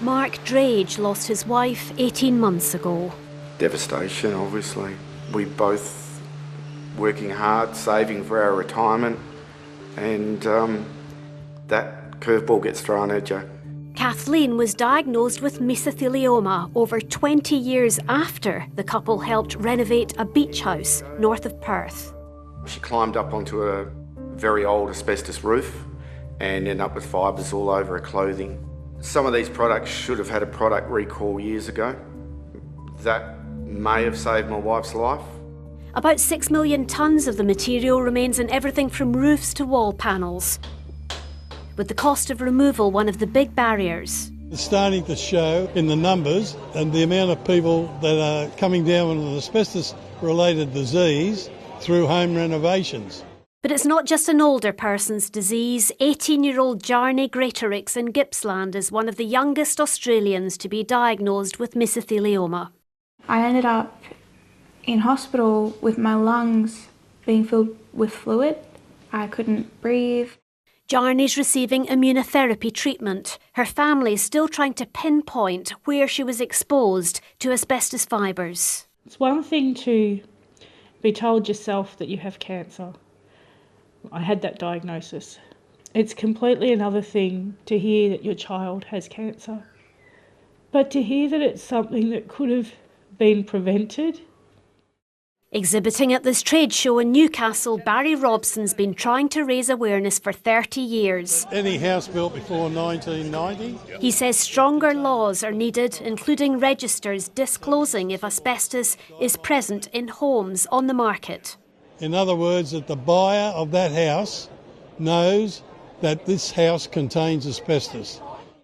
Mark Drage lost his wife 18 months ago. Devastation, obviously. We both working hard, saving for our retirement, and that curveball gets thrown at you. Kathleen was diagnosed with mesothelioma over 20 years after the couple helped renovate a beach house north of Perth. She climbed up onto a very old asbestos roof and ended up with fibres all over her clothing. Some of these products should have had a product recall years ago. That may have saved my wife's life. About 6 million tonnes of the material remains in everything from roofs to wall panels, with the cost of removal one of the big barriers. It's starting to show in the numbers and the amount of people that are coming down with an asbestos-related disease through home renovations. But it's not just an older person's disease. 18-year-old Jarni Greatorix in Gippsland is one of the youngest Australians to be diagnosed with mesothelioma. I ended up in hospital with my lungs being filled with fluid. I couldn't breathe. Jarni's receiving immunotherapy treatment. Her family is still trying to pinpoint where she was exposed to asbestos fibres. It's one thing to be told yourself that you have cancer. I had that diagnosis. It's completely another thing to hear that your child has cancer. But to hear that it's something that could have been prevented. Exhibiting at this trade show in Newcastle, Barry Robson's been trying to raise awareness for 30 years. Any house built before 1990? He says stronger laws are needed, including registers disclosing if asbestos is present in homes on the market. In other words, that the buyer of that house knows that this house contains asbestos.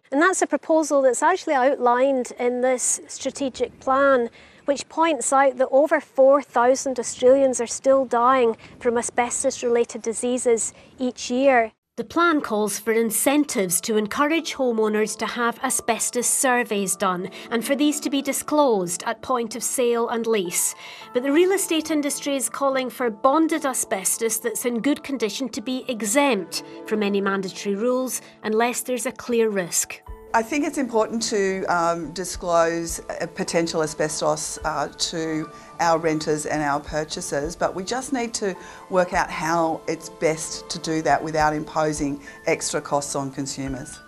And that's a proposal that's actually outlined in this strategic plan, which points out that over 4,000 Australians are still dying from asbestos-related diseases each year. The plan calls for incentives to encourage homeowners to have asbestos surveys done and for these to be disclosed at point of sale and lease. But the real estate industry is calling for bonded asbestos that's in good condition to be exempt from any mandatory rules unless there's a clear risk. I think it's important to disclose potential asbestos to our renters and our purchasers, but we just need to work out how it's best to do that without imposing extra costs on consumers.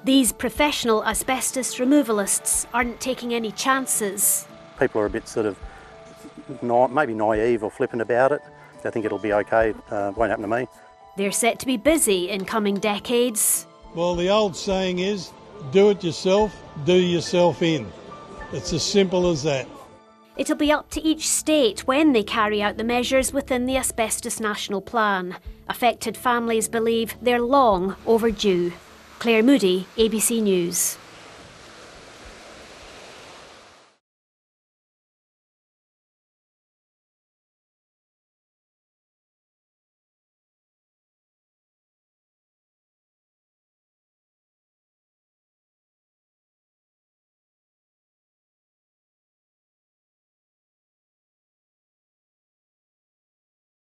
These professional asbestos removalists aren't taking any chances. People are a bit sort of maybe naive or flippant about it. They think it'll be okay, it won't happen to me. They're set to be busy in coming decades. Well, the old saying is, do it yourself, do yourself in. It's as simple as that. It'll be up to each state when they carry out the measures within the Asbestos National Plan. Affected families believe they're long overdue. Claire Moodie, ABC News.